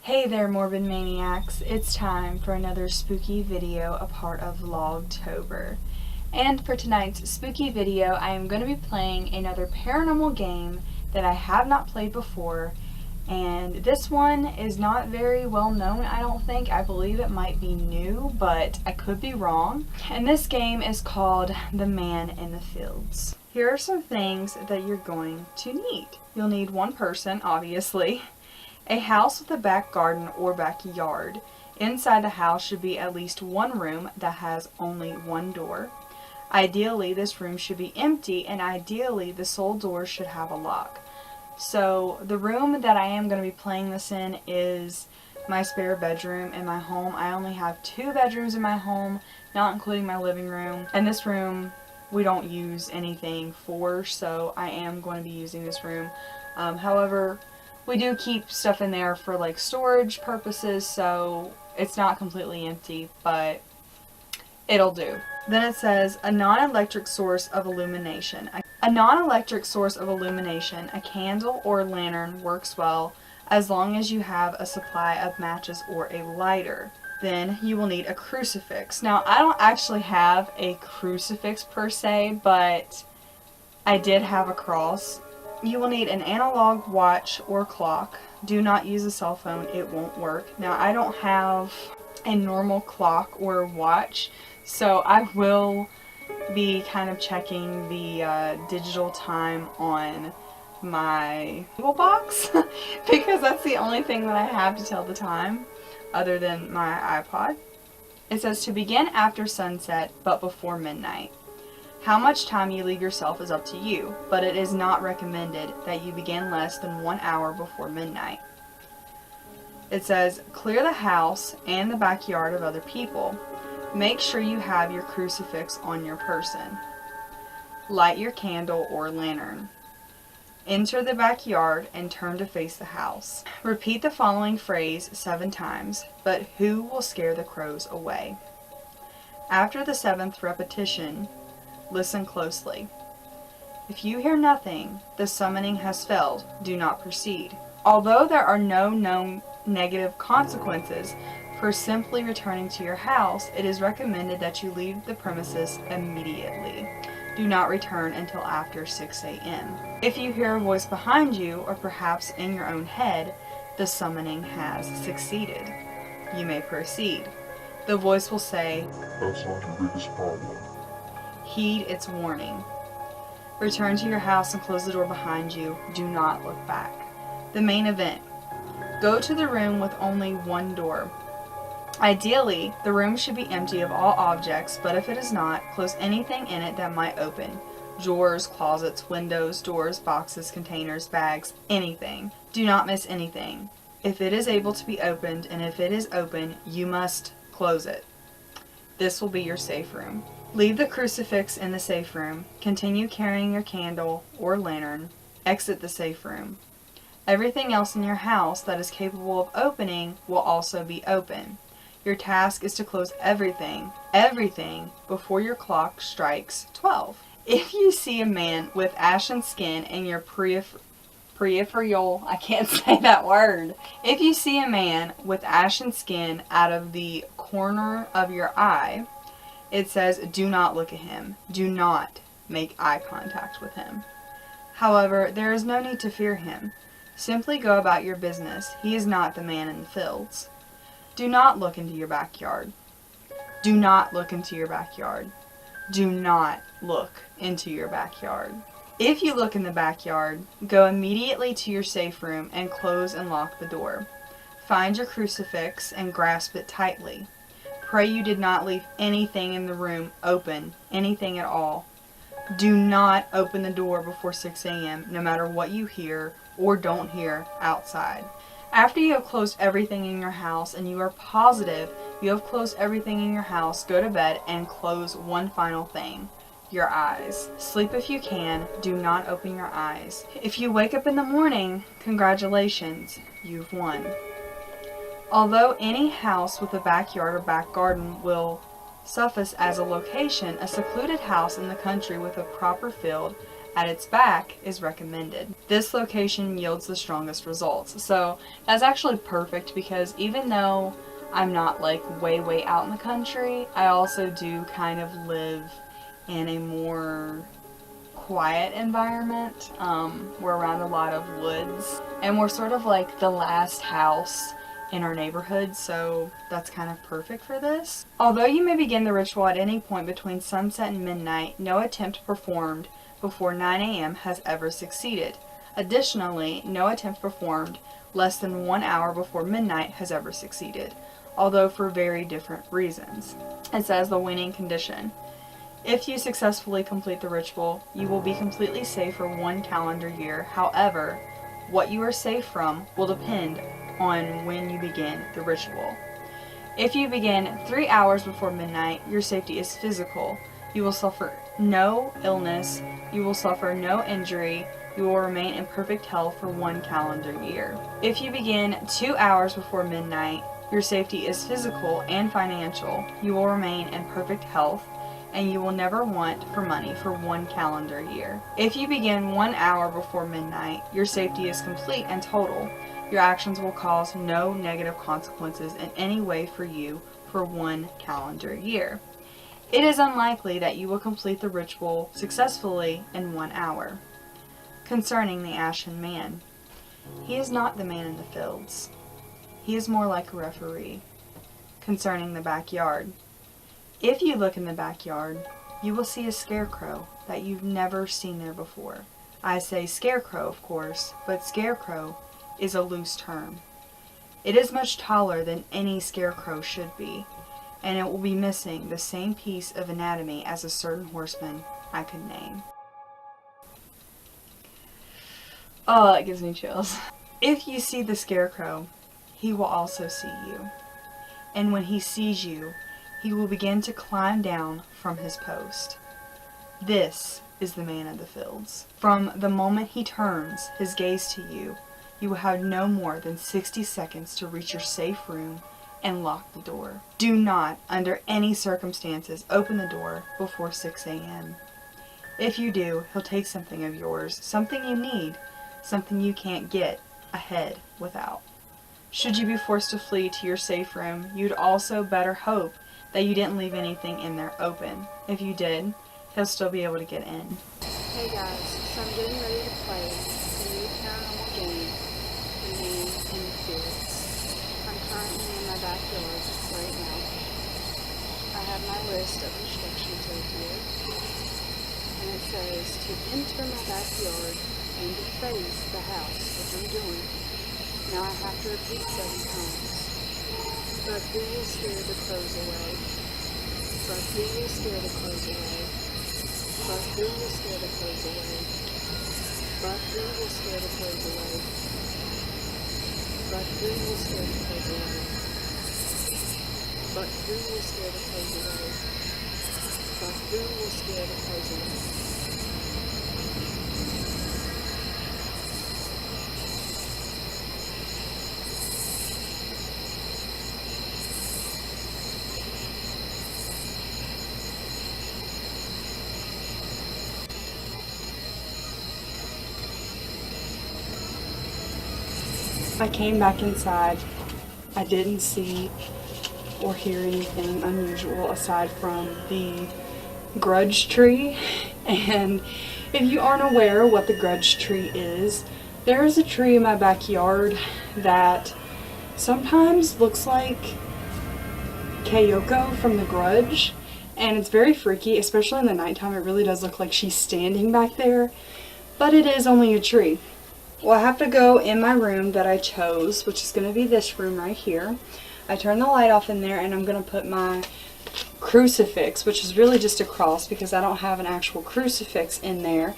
Hey there, morbid maniacs. It's time for another spooky video, a part of Vlogtober. And for tonight's spooky video, I am going to be playing another paranormal game that I have not played before. And this one is not very well known, I don't think. I believe it might be new, but I could be wrong. And this game is called The Man in the Fields. Here are some things that you're going to need. You'll need one person, obviously. A house with a back garden or backyard. Inside the house should be at least one room that has only one door. Ideally, this room should be empty, and ideally, the sole door should have a lock. So, the room that I am going to be playing this in is my spare bedroom in my home. I only have 2 bedrooms in my home, not including my living room. And this room, we don't use anything for, so I am going to be using this room. However, we do keep stuff in there for like storage purposes, so it's not completely empty, but it'll do. Then it says a non-electric source of illumination. A non-electric source of illumination, a candle or a lantern, works well as long as you have a supply of matches or a lighter. Then you will need a crucifix. Now, I don't actually have a crucifix per se, but I did have a cross. You will need an analog watch or clock. Do not use a cell phone, it won't work. Now, I don't have a normal clock or watch, so I will be kind of checking the digital time on my Google box because that's the only thing that I have to tell the time other than my iPod. It says to begin after sunset but before midnight. How much time you leave yourself is up to you, but it is not recommended that you begin less than 1 hour before midnight. It says, clear the house and the backyard of other people. Make sure you have your crucifix on your person. Light your candle or lantern. Enter the backyard and turn to face the house. Repeat the following phrase 7 times, but who will scare the crows away? After the 7th repetition, listen closely. If you hear nothing, the summoning has failed. Do not proceed. Although there are no known negative consequences for simply returning to your house, it is recommended that you leave the premises immediately. Do not return until after 6 a.m. If you hear a voice behind you, or perhaps in your own head, the summoning has succeeded. You may proceed. The voice will say, "That's not your biggest problem." Heed its warning. Return to your house and close the door behind you. Do not look back. The main event. Go to the room with only one door. Ideally, the room should be empty of all objects, but if it is not, close anything in it that might open. Drawers, closets, windows, doors, boxes, containers, bags, anything. Do not miss anything. If it is able to be opened, and if it is open, you must close it. This will be your safe room. Leave the crucifix in the safe room. Continue carrying your candle or lantern. Exit the safe room. Everything else in your house that is capable of opening will also be open. Your task is to close everything, before your clock strikes 12. If you see a man with ashen skin in your peripheral, I can't say that word. If you see a man with ashen skin out of the corner of your eye, it says, do not look at him. Do not make eye contact with him. However, there is no need to fear him. Simply go about your business. He is not the man in the fields. Do not look into your backyard. Do not look into your backyard. Do not look into your backyard. If you look in the backyard, go immediately to your safe room and close and lock the door. Find your crucifix and grasp it tightly. Pray you did not leave anything in the room open, anything at all. Do not open the door before 6 a.m. no matter what you hear or don't hear outside. After you have closed everything in your house and you are positive you have closed everything in your house, go to bed and close one final thing. Your eyes. Sleep if you can. Do not open your eyes. If you wake up in the morning, congratulations, you've won. Although any house with a backyard or back garden will suffice as a location, a secluded house in the country with a proper field at its back is recommended. This location yields the strongest results. So that's actually perfect because even though I'm not like way out in the country, I also do kind of live in a more quiet environment. We're around a lot of woods and we're sort of like the last house in our neighborhood, so that's kind of perfect for this. Although you may begin the ritual at any point between sunset and midnight, no attempt performed before 9 a.m. has ever succeeded. Additionally, no attempt performed less than 1 hour before midnight has ever succeeded, although for very different reasons. It says the winning condition. If you successfully complete the ritual, you will be completely safe for 1 calendar year. However, what you are safe from will depend on when you begin the ritual. If you begin 3 hours before midnight, your safety is physical. You will suffer no illness, you will suffer no injury, you will remain in perfect health for 1 calendar year. If you begin 2 hours before midnight, your safety is physical and financial. You will remain in perfect health and you will never want for money for 1 calendar year. If you begin 1 hour before midnight, your safety is complete and total. Your actions will cause no negative consequences in any way for you for 1 calendar year. It is unlikely that you will complete the ritual successfully in 1 hour. Concerning the Ashen Man. He is not the man in the fields. He is more like a referee. Concerning the backyard. If you look in the backyard, you will see a scarecrow that you've never seen there before. I say scarecrow, of course, but scarecrow is a loose term. It is much taller than any scarecrow should be, and it will be missing the same piece of anatomy as a certain horseman I could name. Oh, that gives me chills. If you see the scarecrow, he will also see you. And when he sees you, he will begin to climb down from his post. This is the man of the fields. From the moment he turns his gaze to you, you will have no more than 60 seconds to reach your safe room and lock the door. Do not, under any circumstances, open the door before 6 a.m. If you do, he'll take something of yours, something you need, something you can't get ahead without. Should you be forced to flee to your safe room, you'd also better hope that you didn't leave anything in there open. If you did, he'll still be able to get in. Hey guys, so I'm getting ready to play the new paranormal game, The Man in the Fields. I'm currently in my backyard right now. I have my list of instructions right here, and it says to enter my backyard and to face the house, which I'm doing. Now I have to repeat 7 times. But who will scare the crows away? But who will scare the crows away? But who will scare the crows away? But who will scare the crows away? But who will scare the crows away? But who will scare the crows away? But who will scare the crows away? I came back inside. I didn't see or hear anything unusual aside from the grudge tree. And if you aren't aware what the grudge tree is, there is a tree in my backyard that sometimes looks like Kyoko from The Grudge. And it's very freaky, especially in the nighttime. It really does look like she's standing back there. But it is only a tree. Well, I have to go in my room that I chose, which is going to be this room right here. I turn the light off in there, and I'm going to put my crucifix, which is really just a cross because I don't have an actual crucifix in there.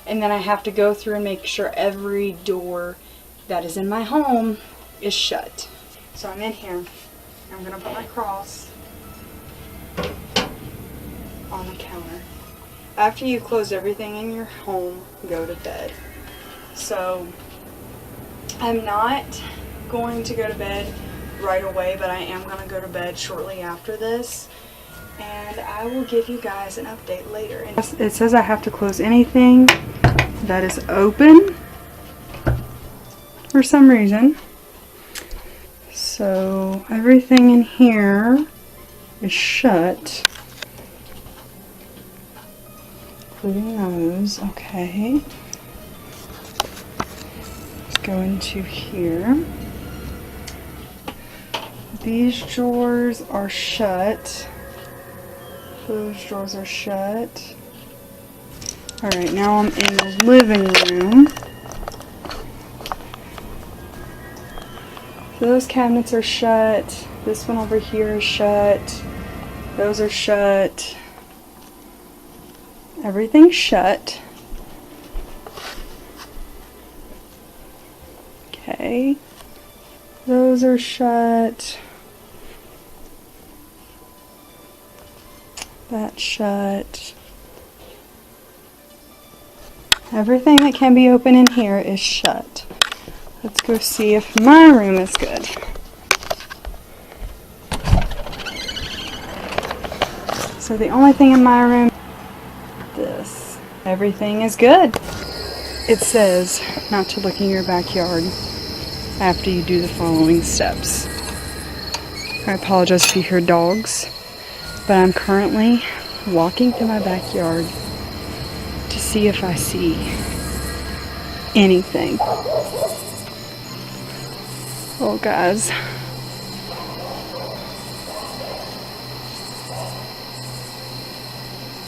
And then I have to go through and make sure every door that is in my home is shut. So I'm in here. I'm going to put my cross on the counter. After you close everything in your home, go to bed. So I'm not going to go to bed right away, but I am going to go to bed shortly after this, and I will give you guys an update later. It says I have to close anything that is open for some reason. So everything in here is shut, including those. Okay. Go into here. These drawers are shut. Those drawers are shut. Alright, now I'm in the living room. So those cabinets are shut. This one over here is shut. Those are shut. Everything's shut. Okay, those are shut. That's shut. Everything that can be open in here is shut. Let's go see if my room is good. So the only thing in my room is this. Everything is good. It says not to look in your backyard after you do the following steps. I apologize if you hear dogs, but I'm currently walking to my backyard to see if I see anything. Oh, guys.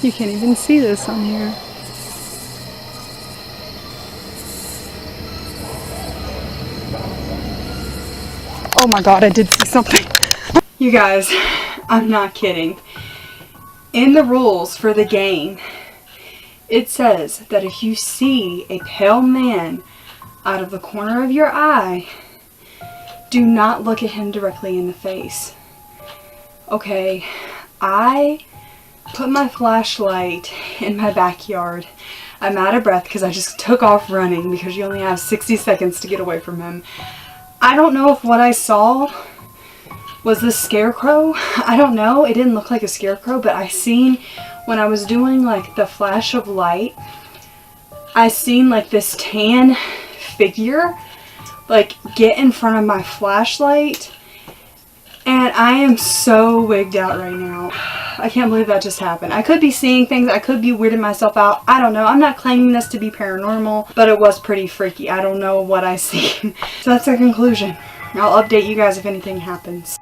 You can't even see this on here. Oh my god, I did see something. You guys, I'm not kidding. In the rules for the game, it says that if you see a pale man out of the corner of your eye, do not look at him directly in the face. Okay, I put my flashlight in my backyard. I'm out of breath because I just took off running because you only have 60 seconds to get away from him. I don't know if what I saw was the scarecrow. I don't know. It didn't look like a scarecrow, but I seen when I was doing like the flash of light, I seen like this tan figure like get in front of my flashlight, and I am so wigged out right now. I can't believe that just happened. I could be seeing things. I could be weirding myself out. I don't know. I'm not claiming this to be paranormal, but it was pretty freaky. I don't know what I see. So that's the conclusion. I'll update you guys if anything happens.